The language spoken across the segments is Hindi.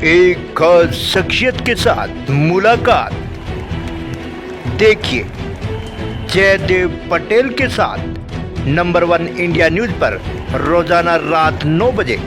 एक खास शख्सियत के साथ मुलाकात। देखिए जयदेव पटेल के साथ नंबर 1 इंडिया न्यूज पर रोजाना रात 9 बजे।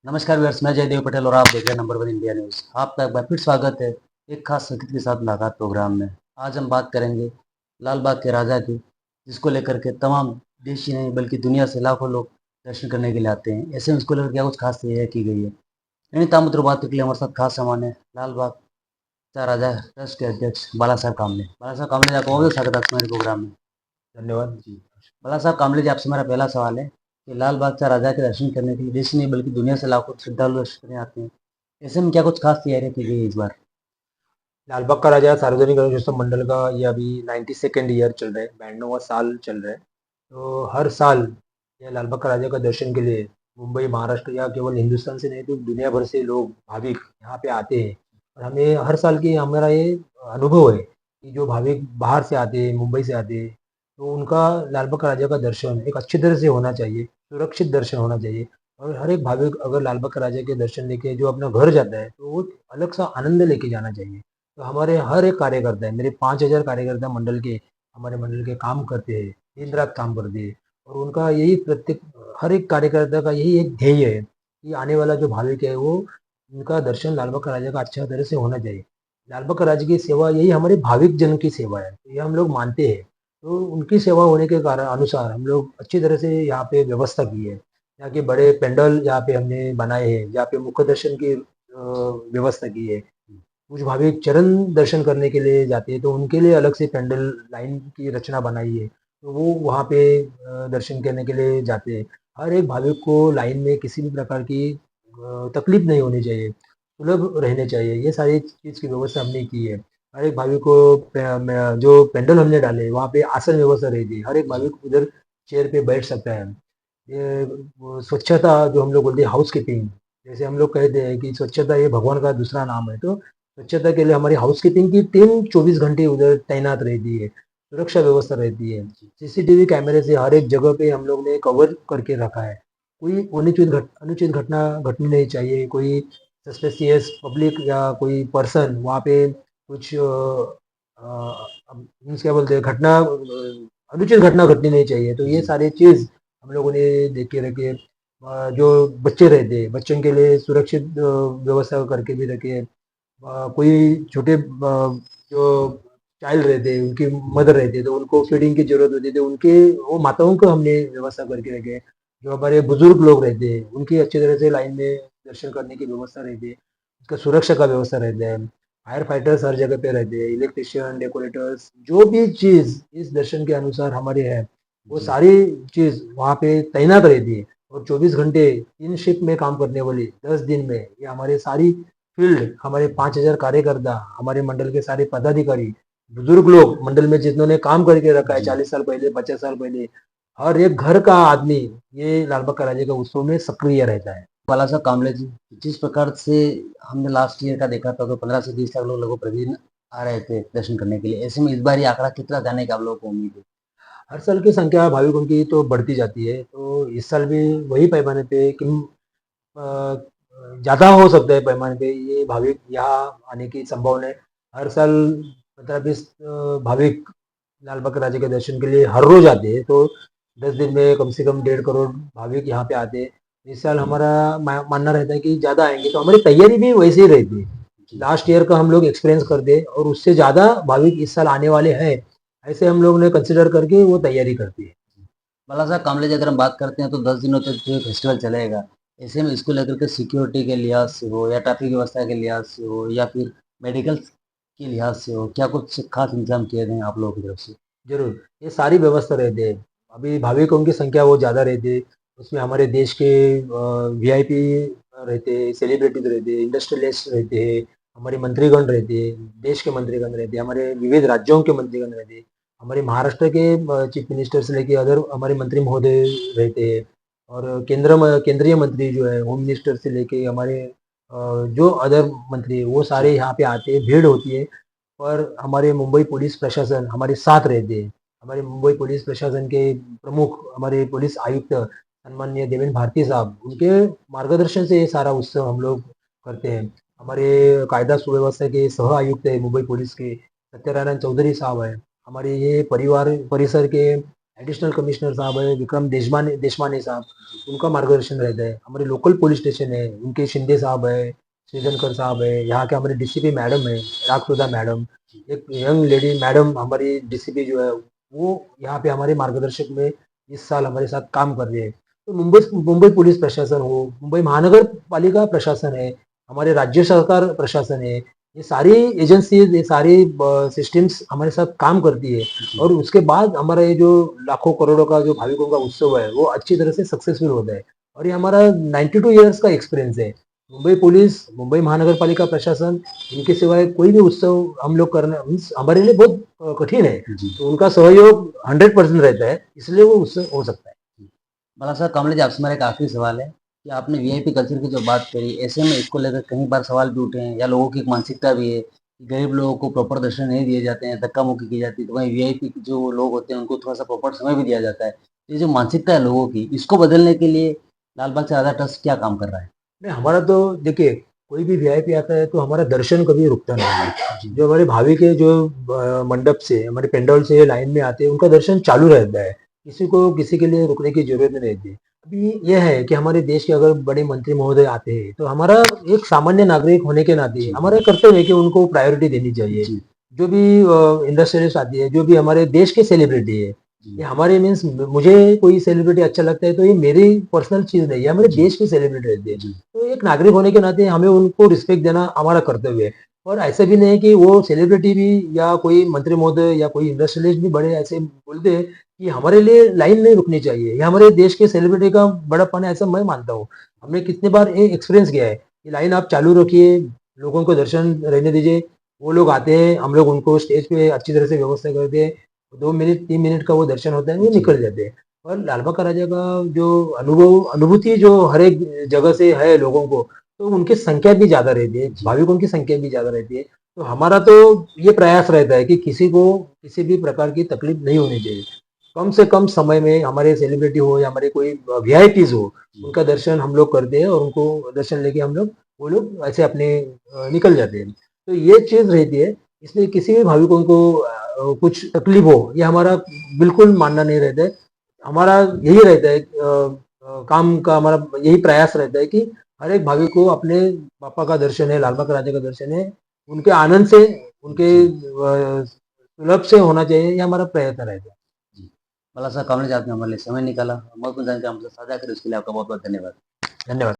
नमस्कार व्यूअर्स, मैं जयदेव पटेल और आप देख रहे हैं नंबर 1 इंडिया न्यूज़। आपका एक बार फिर स्वागत है एक खास शख्सियत के साथ मुलाकात प्रोग्राम में। आज हम बात करेंगे लाल बाग के राजा की, जिसको लेकर के तमाम देश ही नहीं बल्कि दुनिया से लाखों लोग दर्शन करने के लिए आते हैं। ऐसे में इसको लेकर क्या कुछ खास तैयारी की गई है, इन्हीं तामुत्र बातों के लिए हमारे साथ खास सामान है लाल बाग का राजा ट्रस्ट के अध्यक्ष बाला साहब कामले। बाला साहब कामले जी, आपका बहुत स्वागत है मेरे प्रोग्राम में। धन्यवाद जी। बाला साहब कामले जी, आपसे मेरा पहला सवाल है कि लाल बाग का राजा के दर्शन करने के लिए देश नहीं बल्कि दुनिया से लाखों श्रद्धालु दर्शन करने आते हैं। ऐसे में क्या कुछ खास तैयारियां की गई है इस बार? लालबाग का राजा सार्वजनिक गणेशोत्सव मंडल का ये अभी 92nd ईयर चल रहा है, 92वां साल चल रहा है। तो हर साल ये लालबाग का राजा का दर्शन के लिए मुंबई, महाराष्ट्र या केवल हिंदुस्तान से नहीं तो दुनिया भर से लोग भाविक यहाँ पे आते हैं। और हमें हर साल की हमारा ये अनुभव है कि जो भाविक बाहर से आते हैं, मुंबई से आते हैं, तो उनका लालबाग का राजा का दर्शन एक अच्छी तरह से होना चाहिए, सुरक्षित दर्शन होना चाहिए। और हर एक भाविक अगर लालबाग का राजा के दर्शन लेके जो अपना घर जाता है तो वो अलग सा आनंद लेके जाना चाहिए। तो हमारे हर एक कार्यकर्ता है, मेरे 5,000 कार्यकर्ता मंडल के हमारे मंडल के काम करते हैं, दिन रात काम करते हैं। और उनका यही प्रत्येक हर एक कार्यकर्ता का यही एक ध्येय है कि आने वाला जो भाविक है वो उनका दर्शन लालबाग का राजा का अच्छा तरह से होना चाहिए। लालबाग का राजा की सेवा यही हमारे भाविक जन की सेवा है, तो ये हम लोग मानते हैं। तो उनकी सेवा होने के कारण अनुसार हम लोग अच्छी तरह से यहाँ पे व्यवस्था की है। यहाँ के बड़े पेंडल यहाँ पे हमने बनाए हैं, यहाँ पे मुख्य दर्शन की व्यवस्था की है। कुछ भाविक चरण दर्शन करने के लिए जाते हैं तो उनके लिए अलग से पेंडल लाइन की रचना बनाई है, तो वो वहाँ पे दर्शन करने के लिए जाते हैं। हर एक भाविक को लाइन में किसी भी प्रकार की तकलीफ नहीं होनी चाहिए, सुलभ रहने चाहिए, ये सारी चीज़ की व्यवस्था हमने की है। हर एक भाविक को जो पेंडल हमने डाले वहाँ पे आसन व्यवस्था रहती है, हर एक भाविक उधर चेयर पे बैठ सकता है। ये स्वच्छता जो हम लोग बोलते हैं हाउस कीपिंग, जैसे हम लोग कहते हैं कि स्वच्छता ये भगवान का दूसरा नाम है, तो स्वच्छता के लिए हमारी हाउस कीपिंग की टीम 24 घंटे उधर तैनात रहती है, सुरक्षा व्यवस्था रहती है। सीसीटीवी कैमरे से हर एक जगह पे हम लोग ने कवर करके रखा है। कोई अनुचित घटना घटनी नहीं चाहिए। कोई सस्पेसियस पब्लिक या कोई पर्सन वहाँ पे कुछ क्या बोलते हैं घटना अनुचित घटना घटनी नहीं चाहिए। तो ये सारी चीज़ हम लोगों ने देख के रखे। जो बच्चे रहते हैं बच्चों के लिए सुरक्षित व्यवस्था करके भी रखे। कोई छोटे जो चाइल्ड रहते हैं उनकी मदर रहती है तो उनको फीडिंग की जरूरत होती है, तो उनके वो माताओं को हमने व्यवस्था करके रखे। जो हमारे बुजुर्ग लोग रहते हैं उनकी अच्छी तरह से लाइन में दर्शन करने की व्यवस्था रहती है, उसका सुरक्षा का व्यवस्था रहता है। फायर फाइटर्स हर जगह पे रहते हैं, इलेक्ट्रिशियन, डेकोरेटर्स, जो भी चीज़ इस दर्शन के अनुसार हमारे है वो सारी चीज़ वहाँ पे तैनात रहती है। और 24 घंटे 3 शिफ्ट में काम करने वाली 10 दिन में ये हमारे सारी फील्ड, हमारे 5,000 कार्यकर्ता, हमारे मंडल के सारे पदाधिकारी, बुजुर्ग लोग मंडल में जिन्होंने काम करके रखा है 40 साल पहले, 50 साल पहले, हर एक घर का आदमी ये लालबाग का राजा का उत्सव में सक्रिय रहता है। बाला साहब कामले जी, जिस प्रकार से हमने लास्ट ईयर का देखा था तो 15 से 20 लाख लोग लगभग प्रतिदिन आ रहे थे दर्शन करने के लिए। ऐसे में इस बार ये आंकड़ा कितना जाने का आप लोगों को उम्मीद है? हर साल की संख्या भाविकों की तो बढ़ती जाती है, तो इस साल भी वही पैमाने पे कि ज़्यादा हो सकता है पैमाने पे ये भाविक यहाँ आने की संभावना है। हर साल 15-20 भाविक लालबाग के राजा के दर्शन के लिए हर रोज आते हैं, तो 10 दिन में कम से कम 1.5 करोड़ भाविक यहाँ पे आते हैं। इस साल हमारा मानना रहता है कि ज़्यादा आएंगे, तो हमारी तैयारी भी वैसे ही रहती है। लास्ट ईयर का हम लोग एक्सपीरियंस करते हैं और उससे ज़्यादा भाविक इस साल आने वाले हैं, ऐसे हम लोग ने कंसिडर करके वो तैयारी करती है। बाला साहब कामले जी, अगर हम बात करते हैं तो 10 दिनों तक जो फेस्टिवल चलेगा, ऐसे में इसको लेकर के सिक्योरिटी के लिहाज से हो या ट्रैफिक व्यवस्था के लिहाज से हो या फिर मेडिकल के लिहाज से हो, क्या कुछ खास इंतजाम किए गए हैं आप लोगों की तरफ से? जरूर, ये सारी व्यवस्था रहती है। अभी भाविकों की संख्या वो ज़्यादा रहती है। उसमें हमारे देश के वीआईपी रहते हैं, सेलिब्रिटीज रहते हैं, इंडस्ट्रियलिस्ट रहते हैं, हमारे मंत्रीगण रहते हैं, देश के मंत्रीगण रहते हैं, हमारे विविध राज्यों के मंत्रीगण रहते हैं, हमारे महाराष्ट्र के चीफ मिनिस्टर से लेके अदर हमारे मंत्री महोदय रहते हैं, और केंद्रीय मंत्री जो है होम मिनिस्टर से लेके हमारे जो अदर मंत्री है वो सारे यहाँ पे आते हैं, भीड़ होती है। पर हमारे मुंबई पुलिस प्रशासन हमारे साथ रहते हैं। हमारे मुंबई पुलिस प्रशासन के प्रमुख हमारे पुलिस आयुक्त सन्माननीय देवेंद्र भारती साहब, उनके मार्गदर्शन से ये सारा उत्सव हम लोग करते हैं। हमारे कायदा सुव्यवस्था के सह आयुक्त है मुंबई पुलिस के सत्यनारायण चौधरी साहब है। हमारे ये परिवार परिसर के एडिशनल कमिश्नर साहब है विक्रम देशमाने देशमाने साहब, उनका मार्गदर्शन रहता है। हमारे लोकल पुलिस स्टेशन है उनके शिंदे साहब है, श्रीधनकर साहब है, यहाँ के हमारे डीसीपी मैडम है रागसुधा मैडम, एक यंग लेडी मैडम हमारी डीसीपी जो है वो यहाँ पे हमारे मार्गदर्शक में इस साल हमारे साथ काम कर रही है। तो मुंबई मुंबई पुलिस प्रशासन हो, मुंबई महानगर पालिका प्रशासन है, हमारे राज्य सरकार प्रशासन है, ये सारी एजेंसीज, ये सारी सिस्टम्स हमारे साथ काम करती है। और उसके बाद हमारा ये जो लाखों करोड़ों का जो भाविकों का उत्सव है वो अच्छी तरह से सक्सेसफुल होता है। और ये हमारा 92 ईयर्स का एक्सपीरियंस है। मुंबई पुलिस, मुंबई महानगर पालिका प्रशासन, इनके सिवाय कोई भी उत्सव हम लोग करना मीन्स हमारे लिए बहुत कठिन है। तो उनका सहयोग 100% रहता है, इसलिए वो उत्सव हो सकता है। भला सर कमलेश जी, आपसे मेरा एक आखिरी सवाल है कि आपने वीआईपी कल्चर की जो बात करी, ऐसे में इसको लेकर कई बार सवाल भी उठे हैं या लोगों की एक मानसिकता भी है कि गरीब लोगों को प्रॉपर दर्शन नहीं दिए जाते हैं, धक्का मुक्की की जाती है, तो वहीं वीआईपी के जो लोग होते हैं उनको थोड़ा सा प्रॉपर समय भी दिया जाता है। तो ये जो मानसिकता है लोगों की, इसको बदलने के लिए लाल बाग से राजा ट्रस्ट क्या काम कर रहा है? नहीं, हमारा तो देखिए, कोई भी वीआईपी आता है तो हमारा दर्शन कभी रुकता नहीं है। जो हमारे भावी के जो मंडप से हमारे पेंडल से लाइन में आते हैं उनका दर्शन चालू रहता है, किसी को किसी के लिए रुकने की जरूरत नहीं रहती। अभी यह है कि हमारे देश के अगर बड़े मंत्री महोदय आते हैं तो हमारा एक सामान्य नागरिक होने के नाते हमारा कर्तव्य है कि उनको प्रायोरिटी देनी चाहिए। जो भी इंडस्ट्रियलिस्ट आती है, जो भी हमारे देश के सेलिब्रिटी है, ये हमारे मीन्स मुझे कोई सेलिब्रिटी अच्छा लगता है तो ये मेरी पर्सनल चीज नहीं है, हमारे देश की सेलिब्रिटी रहती है। तो एक नागरिक होने के नाते हमें उनको रिस्पेक्ट देना हमारा कर्तव्य है। और ऐसा भी नहीं है कि वो सेलिब्रिटी भी या कोई मंत्री महोदय या कोई इंडस्ट्रियलिस्ट भी बड़े ऐसे बोलते हैं कि हमारे लिए लाइन नहीं रुकनी चाहिए, ये हमारे देश के सेलिब्रिटी का बड़ापन है, ऐसा मैं मानता हूँ। हमने कितने बार ये एक्सपीरियंस किया है कि लाइन आप चालू रखिए, लोगों को दर्शन रहने दीजिए, वो लोग आते हैं, हम लोग उनको स्टेज पे अच्छी तरह से व्यवस्था करते हैं, 2 मिनट 3 मिनट का वो दर्शन होता है, वो निकल जाते हैं। और लाल बाग का राजा का जो अनुभूति जो हर एक जगह से है लोगों को, तो उनकी संख्या भी ज्यादा रहती है, भाविकों की संख्या भी ज्यादा रहती है। तो हमारा तो ये प्रयास रहता है कि किसी को किसी भी प्रकार की तकलीफ नहीं होनी चाहिए। कम से कम समय में हमारे सेलिब्रिटी हो या हमारे कोई वीआईपीज हो, उनका दर्शन हम लोग करते हैं और उनको दर्शन लेके हम लोग वो लोग ऐसे अपने निकल जाते हैं। तो ये चीज रहती है, इसलिए किसी भी भाविकों को कुछ तकलीफ हो ये हमारा बिल्कुल मानना नहीं रहता है। हमारा यही रहता है काम का हमारा यही प्रयास रहता है कि हर एक भाविक को अपने पापा का दर्शन है, लाल बाग राजा का दर्शन है, उनके आनंद से, उनके सुलभ से होना चाहिए, ये हमारा प्रयत्न रहता है। जी, भला सर कमलेश जी, आपने हमारे लिए समय निकाला, महत्वपूर्ण जानकारी हमसे साझा करी, उसके लिए आपका बहुत बहुत धन्यवाद। धन्यवाद।